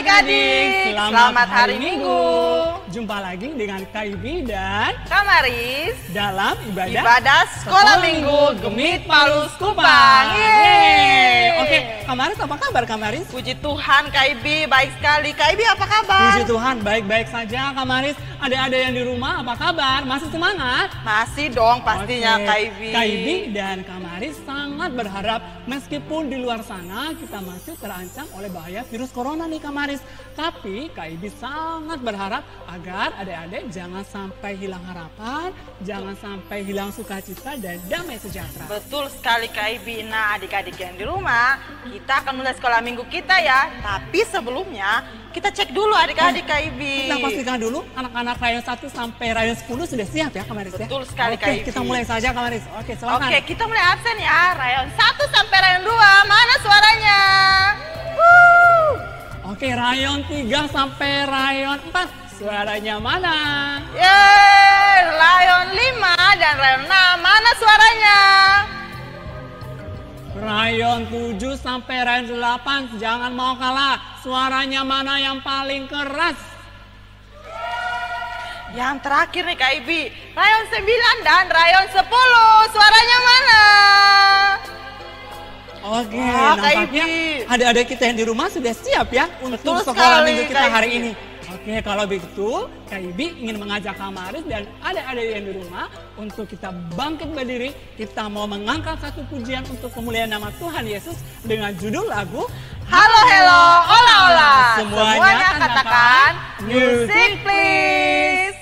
adik-adik, selamat hari Minggu. Jumpa lagi dengan Kaibi dan Kamaris dalam ibadah Sekolah Minggu Gemit Palus Kupang. Oke, Kamaris apa kabar Kamaris? Puji Tuhan Kaibi, baik sekali. Kaibi apa kabar? Puji Tuhan, baik-baik saja Kamaris. Adik-adik yang di rumah apa kabar? Masih semangat? Masih dong pastinya Kaibi. Kaibi dan Kamaris sangat berharap meskipun di luar sana kita masih terancam oleh bahaya virus corona nih Kamaris. Tapi Kaibi sangat berharap agar adik-adik jangan sampai hilang harapan, jangan sampai hilang sukacita dan damai sejahtera. Betul sekali Kaibi. Nah adik-adik yang di rumah, kita akan mulai sekolah minggu kita ya. Tapi sebelumnya kita cek dulu adik-adik Kaibi. Kita pastikan dulu anak-anak rayon 1 sampai rayon 10 sudah siap ya Kamaris ya? Betul sekali Kaibi. Kita mulai saja Kamaris. Oke, silakan. Oke, kita mulai absen ya. Rayon 1 sampai rayon 2. Mana suaranya? Oke, rayon 3 sampai rayon 4. Suaranya mana? Yeay, rayon 5 dan rayon 6. Mana suaranya? Rayon 7 sampai rayon 8. Jangan mau kalah. Suaranya mana yang paling keras? Yang terakhir nih Kak Ibi, rayon 9 dan rayon 10. Suaranya mana? Oke, nampaknya adik-adik kita yang di rumah sudah siap ya untuk sekolah minggu kita hari ini. Oke, kalau begitu Kak Ibi ingin mengajak Kamaris dan adik-adik yang di rumah untuk kita bangkit berdiri. Kita mau mengangkat satu pujian untuk kemuliaan nama Tuhan Yesus dengan judul lagu Halo Hello Ola Ola. Semuanya katakan music please.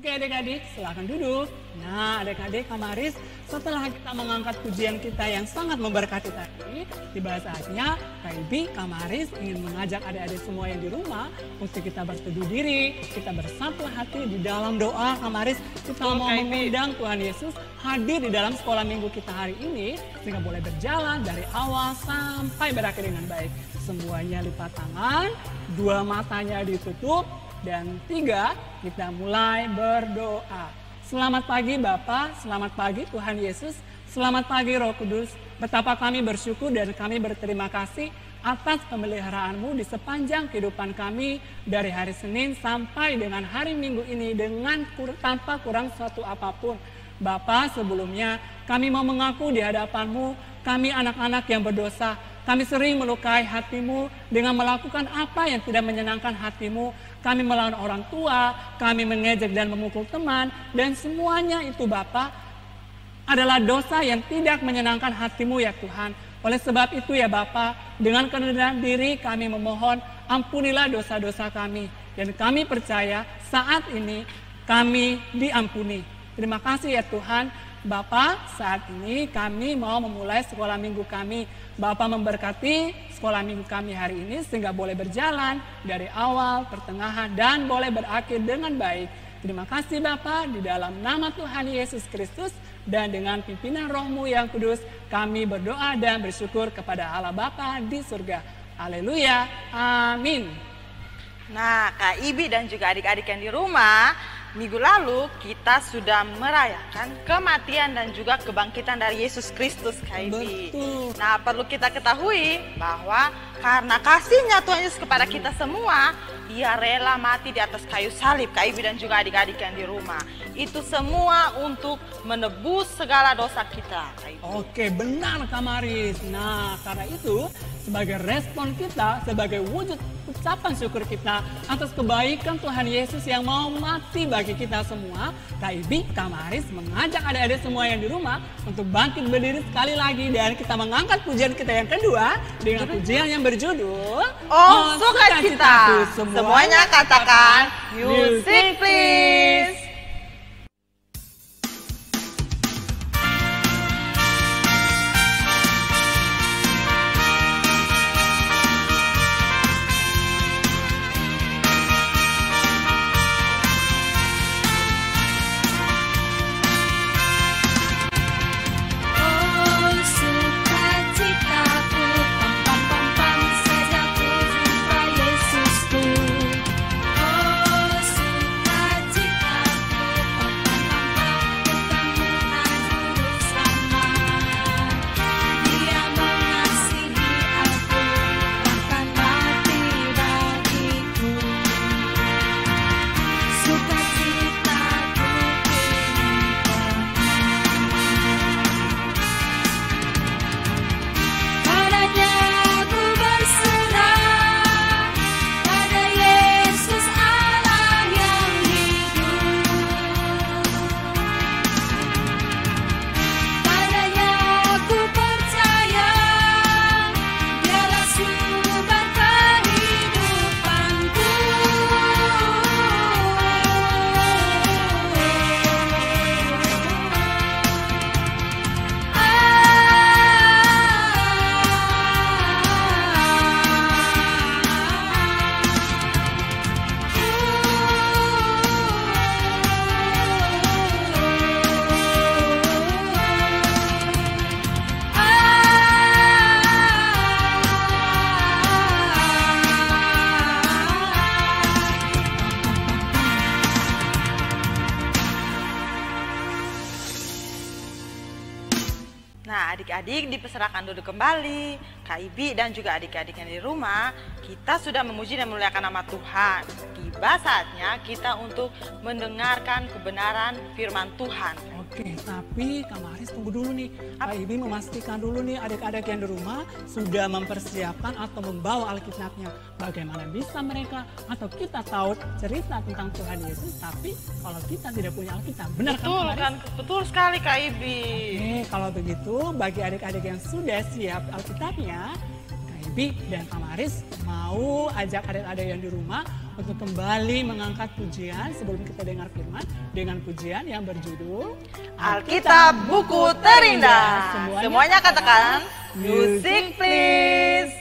Oke adik-adik, silahkan duduk. Nah adik-adik Kamaris, setelah kita mengangkat pujian kita yang sangat memberkati tadi, tiba saatnya Kak Ibi, Kamaris ingin mengajak adik-adik semua yang di rumah untuk kita berteduh diri, kita bersatu hati di dalam doa Kamaris. Kita mau mengundang Tuhan Yesus hadir di dalam sekolah minggu kita hari ini, sehingga boleh berjalan dari awal sampai berakhir dengan baik. Semuanya lipat tangan, dua matanya ditutup, dan 3, kita mulai berdoa. Selamat pagi Bapa, selamat pagi Tuhan Yesus, selamat pagi Roh Kudus. Betapa kami bersyukur dan kami berterima kasih atas pemeliharaan-Mu di sepanjang kehidupan kami dari hari Senin sampai dengan hari Minggu ini dengan tanpa kurang suatu apapun. Bapa, sebelumnya kami mau mengaku di hadapan-Mu, kami anak-anak yang berdosa. Kami sering melukai hati-Mu dengan melakukan apa yang tidak menyenangkan hati-Mu. Kami melawan orang tua, kami mengejek dan memukul teman, dan semuanya itu Bapa adalah dosa yang tidak menyenangkan hati-Mu ya Tuhan. Oleh sebab itu ya Bapa, dengan kerendahan diri kami memohon ampunilah dosa-dosa kami. Dan kami percaya saat ini kami diampuni. Terima kasih ya Tuhan. Bapak, saat ini kami mau memulai sekolah minggu kami. Bapak memberkati sekolah minggu kami hari ini sehingga boleh berjalan dari awal, pertengahan, dan boleh berakhir dengan baik. Terima kasih Bapak, di dalam nama Tuhan Yesus Kristus dan dengan pimpinan Roh-Mu yang kudus, kami berdoa dan bersyukur kepada Allah Bapa di surga. Haleluya. Amin. Nah, Kak Ibi dan juga adik-adik yang di rumah, minggu lalu kita sudah merayakan kematian dan juga kebangkitan dari Yesus Kristus, Kak Ibi. Betul. Nah, perlu kita ketahui bahwa karena kasihnya Tuhan Yesus kepada kita semua, Ia rela mati di atas kayu salib, Kak Ibi dan juga adik-adik yang di rumah. Itu semua untuk menebus segala dosa kita, Kak Ibi. Oke, benar Kak Maris. Nah, karena itu sebagai respon kita, sebagai wujud ucapan syukur kita atas kebaikan Tuhan Yesus yang mau mati bagi kita semua, Kak Ibi, Kak Maris mengajak adik-adik semua yang di rumah untuk bangkit berdiri sekali lagi dan kita mengangkat pujian kita yang kedua dengan pujian yang berjudul Oh, sukacitaku. Semuanya katakan, music please. Nah, adik-adik dipersilakan duduk kembali. Kak Ibi dan juga adik-adik yang di rumah, kita sudah memuji dan memuliakan nama Tuhan. Tiba saatnya kita untuk mendengarkan kebenaran firman Tuhan. Oke, tapi Kak Maris tunggu dulu nih. Kak Ibi memastikan dulu nih adik-adik yang di rumah sudah mempersiapkan atau membawa Alkitabnya. Bagaimana bisa mereka atau kita tahu cerita tentang Tuhan Yesus, tapi kalau kita tidak punya Alkitab. Benar Betul kan? Betul sekali Kak Ibi. Oke, kalau begitu bagi adik-adik yang sudah siap Alkitabnya, Kak Ibi dan Kak Maris mau ajak adik-adik yang di rumah untuk kembali mengangkat pujian sebelum kita dengar firman dengan pujian yang berjudul Alkitab Buku Terindah. Semuanya katakan, music please.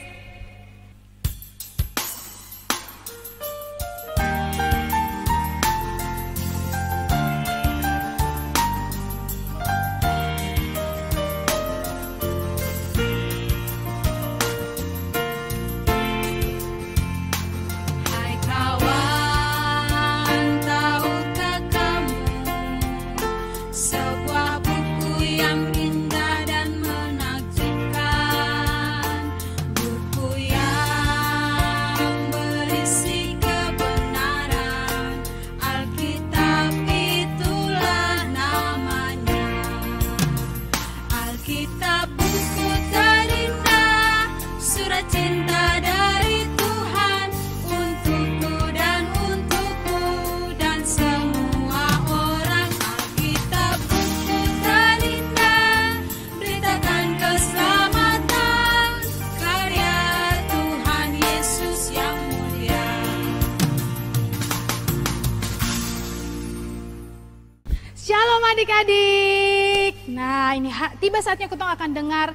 Shalom adik-adik. Nah ini tiba saatnya kita akan dengar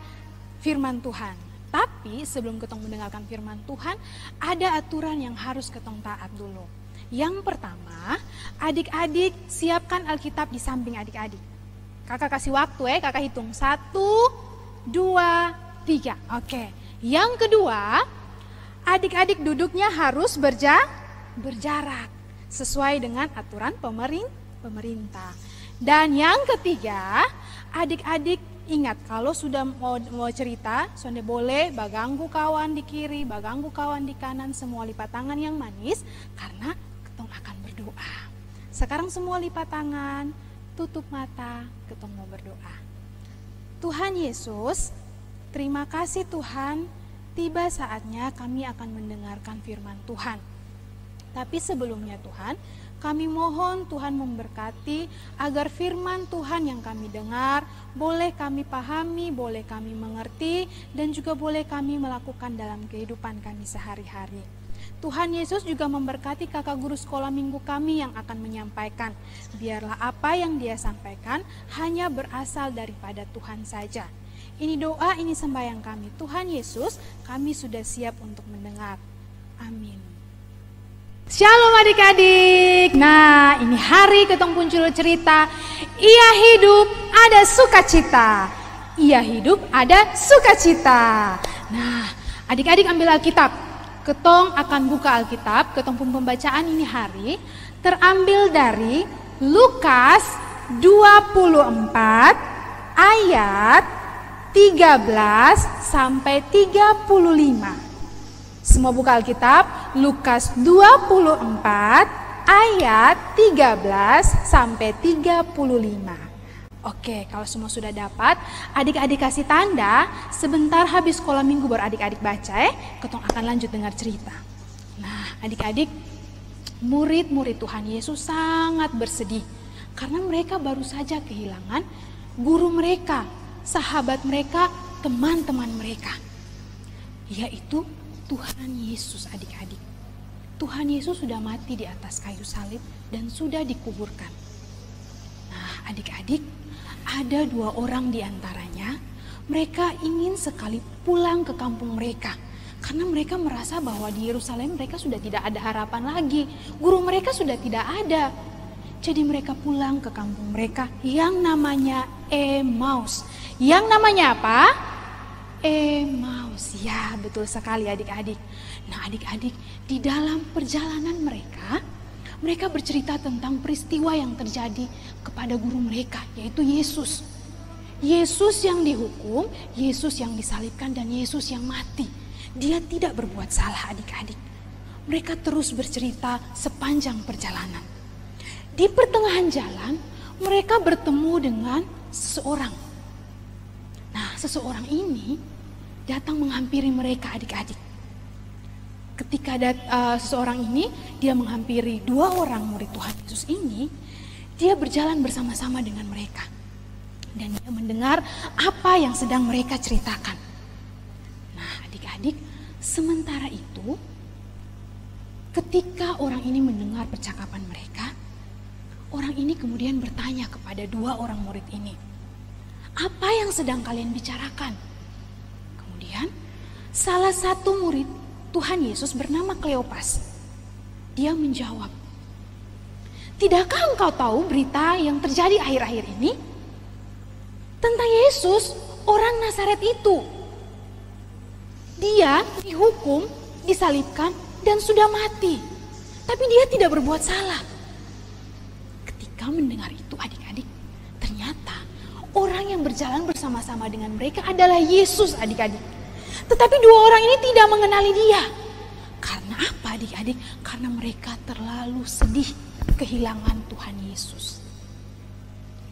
firman Tuhan. Tapi sebelum kita mendengarkan firman Tuhan, ada aturan yang harus kita taat dulu. Yang pertama, adik-adik siapkan Alkitab di samping adik-adik. Kakak kasih waktu kakak hitung 1, 2, 3. Oke. Yang kedua, adik-adik duduknya harus berjarak sesuai dengan aturan pemerintah. Dan yang ketiga, adik-adik ingat kalau sudah mau cerita, sudah boleh baganggu kawan di kiri, baganggu kawan di kanan, semua lipat tangan yang manis karena ketong akan berdoa. Sekarang semua lipat tangan, tutup mata, ketong mau berdoa. Tuhan Yesus, terima kasih Tuhan, tiba saatnya kami akan mendengarkan firman Tuhan. Tapi sebelumnya Tuhan, kami mohon Tuhan memberkati agar firman Tuhan yang kami dengar boleh kami pahami, boleh kami mengerti, dan juga boleh kami melakukan dalam kehidupan kami sehari-hari. Tuhan Yesus juga memberkati kakak guru sekolah minggu kami yang akan menyampaikan. Biarlah apa yang dia sampaikan hanya berasal daripada Tuhan saja. Ini doa, ini sembahyang kami. Tuhan Yesus, kami sudah siap untuk mendengar. Amin. Shalom adik-adik. Nah, ini hari ketong muncul cerita. Ia hidup ada sukacita. Ia hidup ada sukacita. Nah, adik-adik ambil Alkitab. Ketong akan buka Alkitab. Ketong pun pembacaan ini hari terambil dari Lukas 24 ayat 13 sampai 35. Semua buka Alkitab, Lukas 24 ayat 13 sampai 35. Oke, kalau semua sudah dapat, adik-adik kasih tanda, sebentar habis sekolah minggu baru adik-adik baca ketong akan lanjut dengar cerita. Nah, adik-adik, murid-murid Tuhan Yesus sangat bersedih karena mereka baru saja kehilangan guru mereka, sahabat mereka, teman-teman mereka, yaitu Tuhan Yesus. Adik-adik, Tuhan Yesus sudah mati di atas kayu salib dan sudah dikuburkan. Nah, adik-adik, ada 2 orang di antaranya, mereka ingin sekali pulang ke kampung mereka karena mereka merasa bahwa di Yerusalem mereka sudah tidak ada harapan lagi, guru mereka sudah tidak ada. Jadi mereka pulang ke kampung mereka yang namanya Emmaus. Yang namanya apa? Emmaus. Ya, betul sekali adik-adik. Nah, adik-adik, di dalam perjalanan mereka bercerita tentang peristiwa yang terjadi kepada guru mereka, yaitu Yesus. Yesus yang dihukum, Yesus yang disalibkan, dan Yesus yang mati. Dia tidak berbuat salah adik-adik. Mereka terus bercerita sepanjang perjalanan. Di pertengahan jalan, mereka bertemu dengan seseorang. Nah, seseorang ini datang menghampiri mereka adik-adik. Ketika seseorang ini, dia menghampiri 2 orang murid Tuhan Yesus ini, dia berjalan bersama-sama dengan mereka. Dan dia mendengar apa yang sedang mereka ceritakan. Nah, adik-adik, sementara itu, ketika orang ini mendengar percakapan mereka, orang ini kemudian bertanya kepada 2 orang murid ini, "Apa yang sedang kalian bicarakan?" Kemudian salah satu murid Tuhan Yesus bernama Kleopas, dia menjawab, "Tidakkah engkau tahu berita yang terjadi akhir-akhir ini? Tentang Yesus, orang Nazaret itu. Dia dihukum, disalibkan, dan sudah mati. Tapi dia tidak berbuat salah." Ketika mendengar itu adik-adik, ternyata orang yang berjalan bersama-sama dengan mereka adalah Yesus adik-adik. Tetapi 2 orang ini tidak mengenali dia. Karena apa adik-adik? Karena mereka terlalu sedih kehilangan Tuhan Yesus.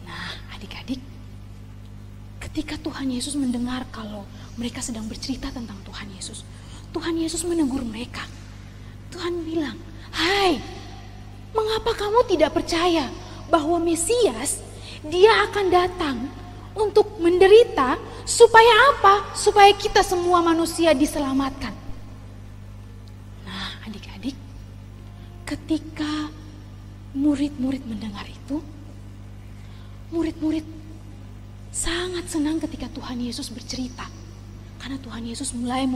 Nah adik-adik, ketika Tuhan Yesus mendengar kalau mereka sedang bercerita tentang Tuhan Yesus menegur mereka. Tuhan bilang, "Hai, mengapa kamu tidak percaya bahwa Mesias, dia akan datang untuk menderita supaya apa? Supaya kita semua manusia diselamatkan." Nah adik-adik, ketika murid-murid mendengar itu, murid-murid sangat senang ketika Tuhan Yesus bercerita. Karena Tuhan Yesus mulai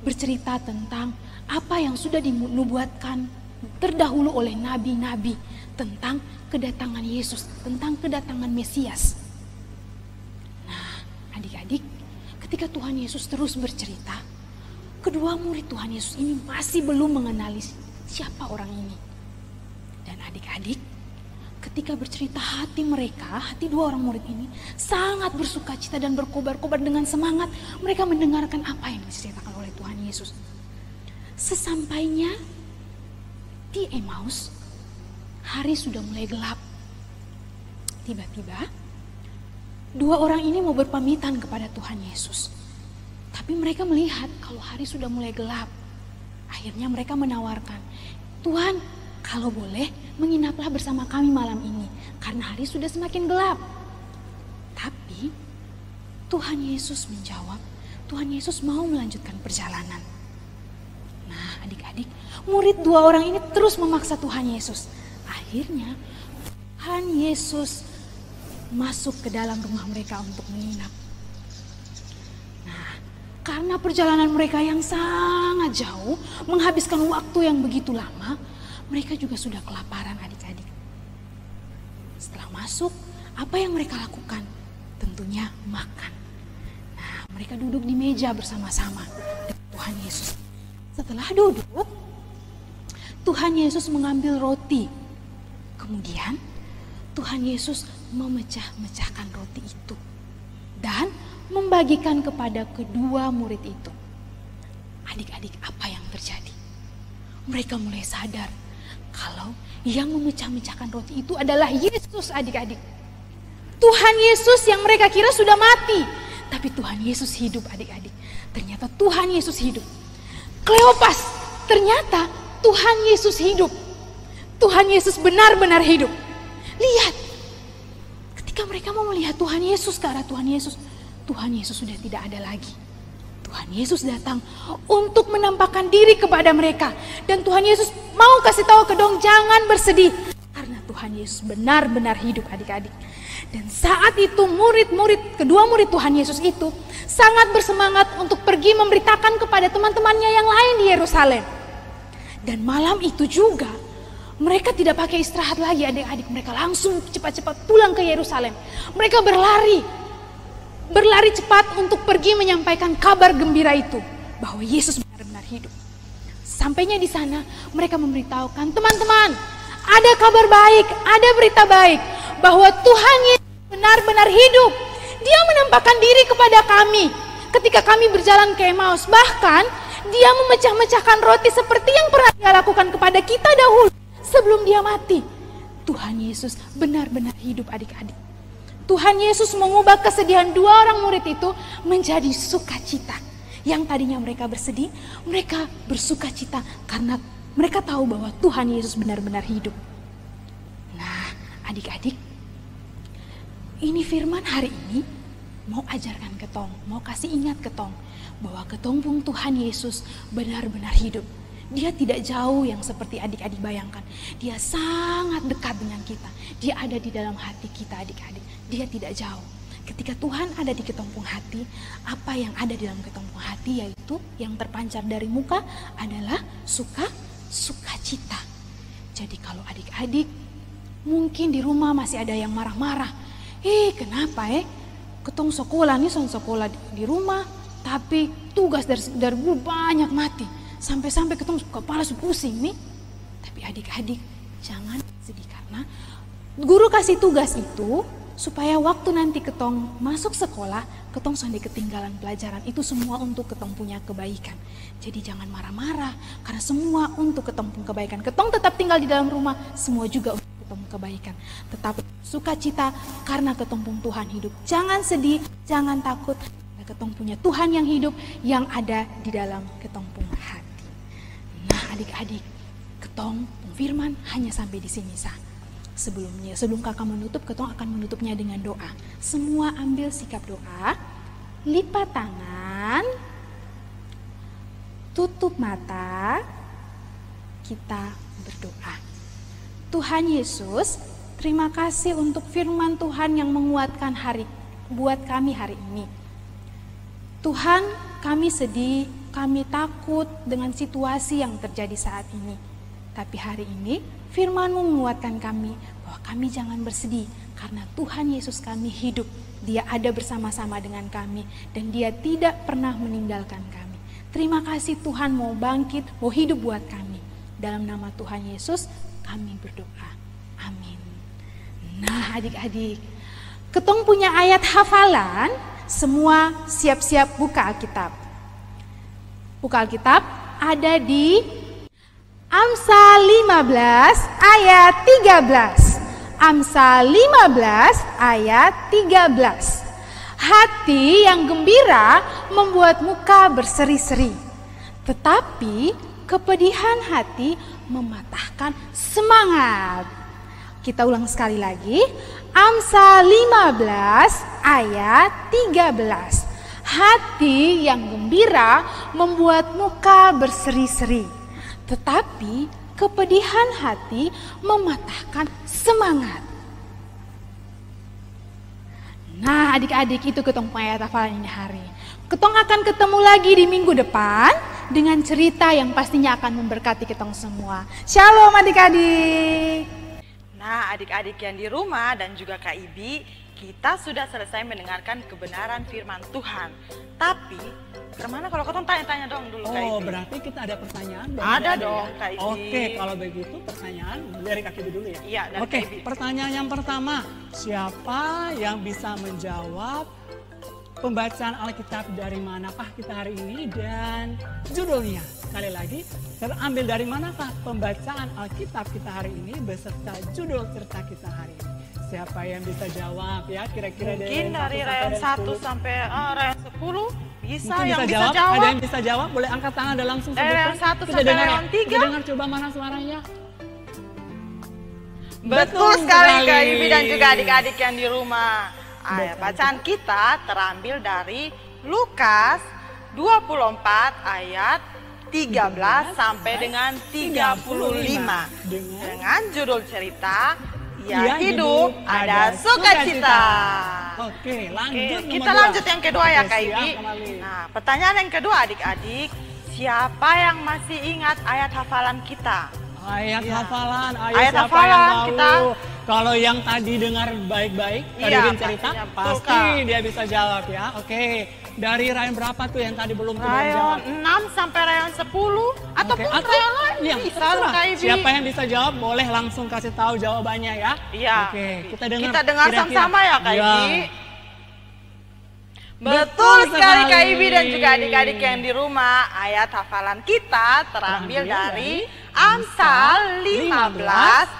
bercerita tentang apa yang sudah dinubuatkan terdahulu oleh nabi-nabi tentang kedatangan Yesus, tentang kedatangan Mesias. Nah, adik-adik, ketika Tuhan Yesus terus bercerita, kedua murid Tuhan Yesus ini masih belum mengenali siapa orang ini. Dan adik-adik, ketika bercerita hati dua orang murid ini sangat bersukacita dan berkobar-kobar dengan semangat. Mereka mendengarkan apa yang diceritakan oleh Tuhan Yesus. Sesampainya di Emmaus, hari sudah mulai gelap. Tiba-tiba, dua orang ini mau berpamitan kepada Tuhan Yesus. Tapi mereka melihat kalau hari sudah mulai gelap. Akhirnya mereka menawarkan, "Tuhan, kalau boleh menginaplah bersama kami malam ini, karena hari sudah semakin gelap." Tapi Tuhan Yesus menjawab, Tuhan Yesus mau melanjutkan perjalanan. Nah, adik-adik, murid dua orang ini terus memaksa Tuhan Yesus. Akhirnya Tuhan Yesus masuk ke dalam rumah mereka untuk menginap. Nah, karena perjalanan mereka yang sangat jauh, menghabiskan waktu yang begitu lama, mereka juga sudah kelaparan, adik-adik. Setelah masuk, apa yang mereka lakukan? Tentunya makan. Nah, mereka duduk di meja bersama-sama dengan Tuhan Yesus. Setelah duduk, Tuhan Yesus mengambil roti. Kemudian Tuhan Yesus memecah-mecahkan roti itu dan membagikan kepada kedua murid itu. Adik-adik, apa yang terjadi? Mereka mulai sadar kalau yang memecah-mecahkan roti itu adalah Yesus, adik-adik. Tuhan Yesus yang mereka kira sudah mati, tapi Tuhan Yesus hidup, adik-adik. Ternyata Tuhan Yesus hidup. Kleopas, ternyata Tuhan Yesus hidup. Tuhan Yesus benar-benar hidup. Lihat, ketika mereka mau melihat Tuhan Yesus ke arah Tuhan Yesus sudah tidak ada lagi. Tuhan Yesus datang untuk menampakkan diri kepada mereka. Dan Tuhan Yesus mau kasih tahu ke dong, jangan bersedih. Karena Tuhan Yesus benar-benar hidup, adik-adik. Dan saat itu kedua murid Tuhan Yesus itu sangat bersemangat untuk pergi memberitakan kepada teman-temannya yang lain di Yerusalem. Dan malam itu juga mereka tidak pakai istirahat lagi, adik-adik. Mereka langsung cepat-cepat pulang ke Yerusalem. Mereka berlari cepat untuk pergi menyampaikan kabar gembira itu, bahwa Yesus benar-benar hidup. Sampainya di sana, mereka memberitahukan, teman-teman, ada kabar baik, ada berita baik, bahwa Tuhan Yesus benar-benar hidup. Dia menampakkan diri kepada kami ketika kami berjalan ke Emmaus. Bahkan dia memecah-mecahkan roti seperti yang pernah dia lakukan kepada kita dahulu sebelum dia mati. Tuhan Yesus benar-benar hidup, adik-adik. Tuhan Yesus mengubah kesedihan dua orang murid itu menjadi sukacita. Yang tadinya mereka bersedih, mereka bersukacita karena mereka tahu bahwa Tuhan Yesus benar-benar hidup. Nah, adik-adik, ini firman hari ini mau ajarkan ketong, mau kasih ingat ketong bahwa ketong pun Tuhan Yesus benar-benar hidup. Dia tidak jauh yang seperti adik-adik bayangkan. Dia sangat dekat dengan kita. Dia ada di dalam hati kita, adik-adik. Dia tidak jauh. Ketika Tuhan ada di ketumpung hati, apa yang ada di dalam ketumpung hati yaitu yang terpancar dari muka adalah sukacita. Jadi kalau adik-adik mungkin di rumah masih ada yang marah-marah. Kenapa ketong sekolah nih, sekolah di rumah, tapi tugas dari guru banyak mati. Sampai-sampai ketong kepala pusing nih. Tapi adik-adik jangan sedih karena guru kasih tugas itu supaya waktu nanti ketong masuk sekolah, ketong sampai ketinggalan pelajaran. Itu semua untuk ketong punya kebaikan. Jadi jangan marah-marah karena semua untuk ketong punya kebaikan. Ketong tetap tinggal di dalam rumah, semua juga untuk ketong kebaikan. Tetap sukacita karena ketong punya Tuhan hidup. Jangan sedih, jangan takut. Ketong punya Tuhan yang hidup yang ada di dalam ketong punya hati. Nah, adik-adik, ketong firman hanya sampai di sini sah. Sebelum kakak menutup, ketong akan menutupnya dengan doa. Semua ambil sikap doa, lipat tangan, tutup mata, kita berdoa. Tuhan Yesus, terima kasih untuk firman Tuhan yang menguatkan buat kami hari ini. Tuhan, kami sedih, kami takut dengan situasi yang terjadi saat ini. Tapi hari ini firman-Mu menguatkan kami bahwa kami jangan bersedih karena Tuhan Yesus kami hidup. Dia ada bersama-sama dengan kami dan Dia tidak pernah meninggalkan kami. Terima kasih Tuhan mau bangkit, mau hidup buat kami. Dalam nama Tuhan Yesus kami berdoa. Amin. Nah adik-adik, ketong punya ayat hafalan, semua siap-siap buka Alkitab. Buka Alkitab ada di Amsal 15 ayat 13. Amsal 15 ayat 13. Hati yang gembira membuat muka berseri-seri, tetapi kepedihan hati mematahkan semangat. Kita ulang sekali lagi. Amsal 15 ayat 13. Hati yang gembira membuat muka berseri-seri, tetapi kepedihan hati mematahkan semangat. Nah adik-adik, itu ketong ayat hafalan ini hari. Ketong akan ketemu lagi di minggu depan dengan cerita yang pastinya akan memberkati ketong semua. Shalom adik-adik. Nah adik-adik yang di rumah dan juga Kak Ibi, kita sudah selesai mendengarkan kebenaran firman Tuhan. Tapi kemana kalau ketong tanya-tanya dong dulu Kak Ibi? Oh berarti kita ada pertanyaan? Ada dong Kak Ibi. Oke, kalau begitu pertanyaan dari Kak Ibi dulu ya? Iya, dari Oke, Kak Ibi. pertanyaan yang pertama, siapa yang bisa menjawab pembacaan Alkitab dari manakah kita hari ini dan judulnya? Sekali lagi, terambil dari manakah pembacaan Alkitab kita hari ini beserta judul cerita kita hari ini? Siapa yang bisa jawab ya kira-kira Mungkin dari rayon 1 sampai rayon 10 bisa. Mungkin yang bisa bisa jawab. jawab. Ada yang bisa jawab, boleh angkat tangan dan langsung sebutkan. Rayon 1 Kita sampai dengar ya. rayon 3. Kita dengar coba mana suaranya. Betul sekali Kak Ibi dan juga adik-adik yang di rumah. Ayat bacaan kita terambil dari Lukas 24 ayat 13 sampai dengan 35 dengan judul cerita Ya hidup ada sukacita. Oke, lanjut. Oke, kita lanjut yang kedua ya Kak Ibi. Siap, kembali. Nah, pertanyaan yang kedua adik-adik, siapa yang masih ingat ayat hafalan kita? Ayat Iya. hafalan, Ayat siapa hafalan yang tahu? kita. Kalau yang tadi dengar baik-baik, Iya, dengerin cerita, pastinya, betul, pasti Kak. dia bisa jawab ya. Oke, dari rayon berapa tuh yang tadi belum jawab? Rayon 6 sampai rayon 10 ataupun Oke, rayon lain iya, bisa terserah. Kak Ibi. Siapa yang bisa jawab boleh langsung kasih tahu jawabannya ya. Iya. Oke, kita dengar. Kita dengar kira-kira. sama-sama ya Kak Iya. Ibi. Betul Betul sekali Kak sekali. Ibi dan juga adik-adik yang di rumah. Ayat hafalan kita terambil dari Amsal 15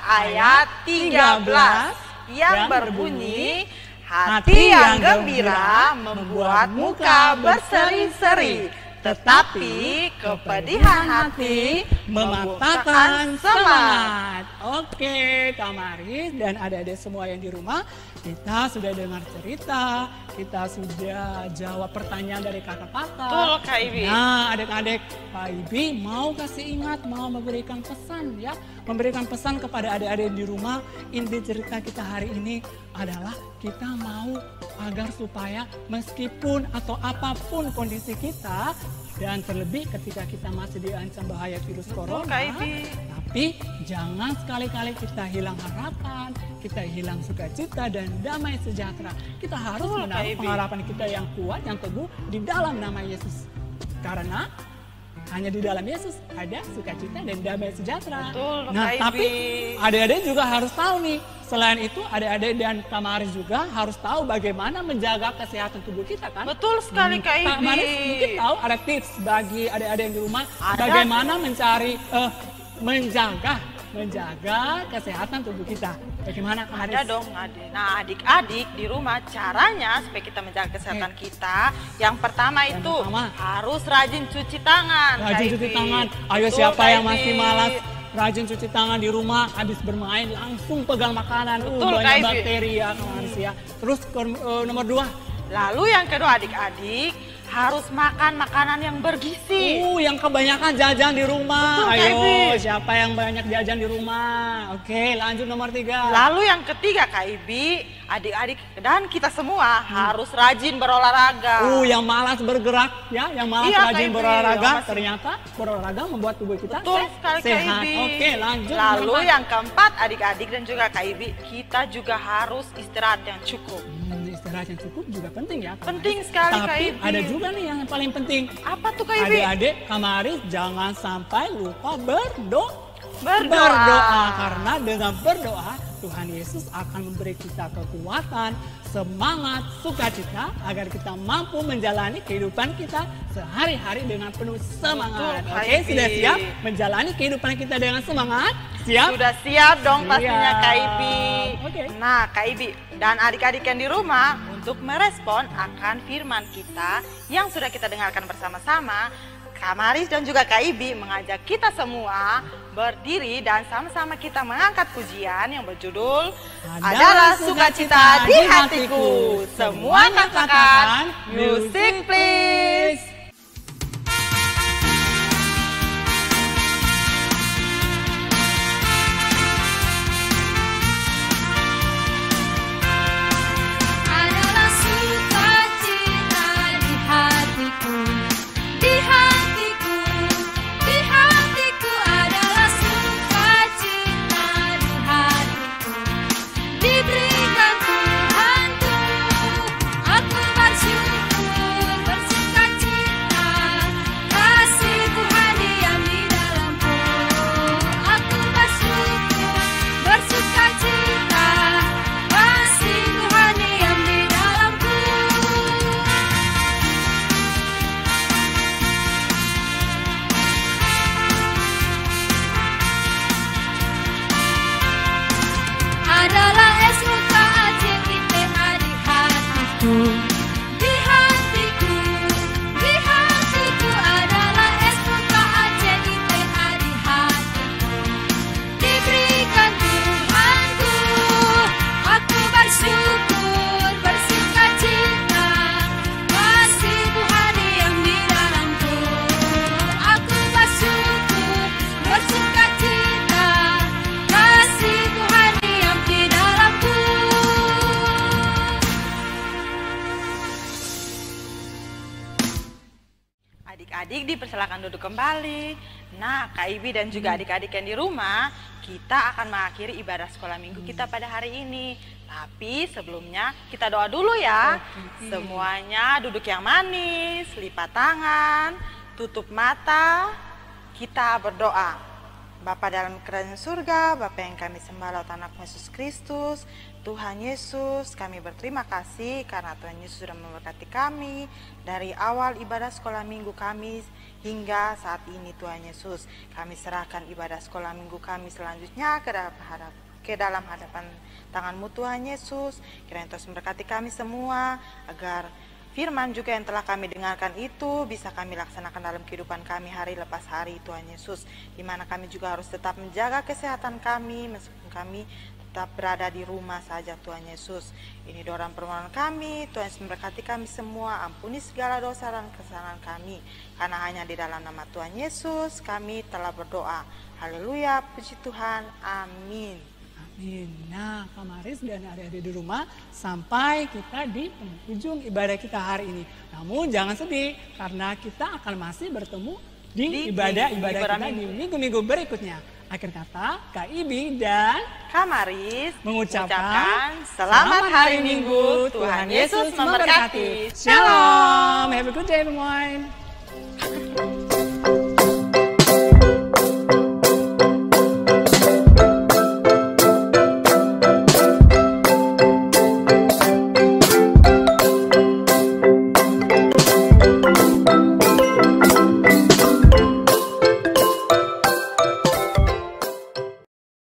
ayat 13 yang berbunyi, hati yang gembira membuat muka berseri-seri, tetapi kepedihan hati mematahkan semangat. Oke, Kak Maris dan adik-adik semua yang di rumah, kita sudah dengar cerita, kita sudah jawab pertanyaan dari kakak-kakak. Betul Kak Ibi. Nah, adik-adik, Kak Ibi mau kasih ingat, mau memberikan pesan ya, memberikan pesan kepada adik-adik di rumah. Inti cerita kita hari ini adalah kita mau agar supaya meskipun atau apapun kondisi kita, dan terlebih ketika kita masih diancam bahaya virus corona, Kak Ibi. tapi jangan sekali-kali kita hilang harapan, kita hilang sukacita dan damai sejahtera. Kita harus Betul, menaruh Kak Ibi. pengharapan kita yang kuat, yang teguh di dalam nama Yesus. Karena hanya di dalam Yesus ada sukacita dan damai sejahtera. Betul, Nah, Kak tapi Ibi. adik-adik juga harus tahu nih. Selain itu, adik-adik dan Kak Maris juga harus tahu bagaimana menjaga kesehatan tubuh kita kan. Betul sekali Kak Kak Ibi. Maris mungkin tahu ada tips bagi adik-adik yang di rumah Ada. bagaimana menjaga kesehatan tubuh kita. Bagaimana Kak Maris? Ada dong, adik. Nah, adik-adik di rumah caranya supaya kita menjaga kesehatan kita. Yang pertama Yang itu pertama. harus rajin cuci tangan. Rajin Kak cuci Ibi. tangan. Ayo Betul, siapa Kak yang masih Ibi. malas rajin cuci tangan di rumah, habis bermain langsung pegang makanan. Betul, Kak Banyak Ibi. bakteri ya Kak Maris ya. Terus nomor 2. Lalu yang kedua adik-adik harus makan makanan yang bergizi. Yang kebanyakan jajan di rumah. Betul, Kak Ayo, Ibi. siapa yang banyak jajan di rumah? Oke, lanjut nomor 3. Lalu yang ketiga Kak Ibi, adik-adik dan kita semua harus rajin berolahraga. Yang malas bergerak ya, yang malas Iya, Kak rajin Ibi. berolahraga, Yang masih- ternyata berolahraga membuat tubuh kita Betul sekali Kak sehat. Ibi. Oke, lanjut. Lalu nomor 4. yang keempat adik-adik dan juga Kak Ibi, kita juga harus istirahat yang cukup. istirahat yang cukup juga penting ya. Kak Penting Maris. sekali, Kak Tapi Ibi. ada juga nih yang paling penting. Apa tuh Kak Ibi? Adik-adik, Kak Maris jangan sampai lupa berdoa. Berdoa. Karena dengan berdoa Tuhan Yesus akan memberi kita kekuatan, semangat, sukacita agar kita mampu menjalani kehidupan kita sehari-hari dengan penuh semangat. Betul, Kak Oke, Ibi. sudah siap menjalani kehidupan kita dengan semangat? Siap? Sudah siap dong Siap. pastinya Kak Ibi. Oke. Nah Kak Ibi dan adik-adik yang di rumah untuk merespon akan firman kita yang sudah kita dengarkan bersama-sama, Kak Maris dan juga Kak Ibi mengajak kita semua berdiri dan sama-sama kita mengangkat pujian yang berjudul Adalah Sukacita di Hatiku. Semua katakan music please. Adalah sukacita di hatiku, di hatiku, di hatiku adalah sukacita di hatiku. Diberikan Tuhanku, aku bersyukur, bersukacita, kasih Tuhan diam di dalamku. Aku bersyukur, bersukacita, kasih Tuhan diam di dalamku. Adalah SUKACITA di hatiku, di hatiku, di hatiku adalah SUKACITA di hatiku. Diberikan Tuhanku, aku bersyukur, bersukacita, kasih Tuhan diam di dalamku. Aku bersyukur, bersukacita, kasih Tuhan diam di dalamku. Adik-adik dipersilakan duduk kembali. Nah, Kak Ibi dan juga adik-adik yang di rumah, kita akan mengakhiri ibadah sekolah minggu kita pada hari ini. Tapi sebelumnya kita doa dulu ya. Semuanya duduk yang manis, lipat tangan, tutup mata, kita berdoa. Bapa dalam kerajaan surga, Bapa yang kami sembah lewat anak-Mu Yesus Kristus, Tuhan Yesus, kami berterima kasih karena Tuhan Yesus sudah memberkati kami dari awal ibadah sekolah minggu kami hingga saat ini Tuhan Yesus. Kami serahkan ibadah sekolah minggu kami selanjutnya ke dalam hadapan tangan-Mu Tuhan Yesus. Kiranya terus memberkati kami semua agar firman juga yang telah kami dengarkan itu bisa kami laksanakan dalam kehidupan kami hari lepas hari Tuhan Yesus. Di mana kami juga harus tetap menjaga kesehatan kami meskipun kami tetap berada di rumah saja Tuhan Yesus. Ini doa dan permohonan kami, Tuhan Yesus memberkati kami semua, ampuni segala dosa dan kesalahan kami. Karena hanya di dalam nama Tuhan Yesus kami telah berdoa. Haleluya, puji Tuhan, amin. Amin. Nah, Kak Maris dan adik-adik di rumah, sampai kita di penghujung ibadah kita hari ini. Namun jangan sedih, karena kita akan masih bertemu di ibadah-ibadah kita di minggu-minggu berikutnya. Akhir kata, Kak Ibi dan Kak Maris mengucapkan selamat hari Minggu, Tuhan Yesus memberkati. Shalom. Have a good day everyone.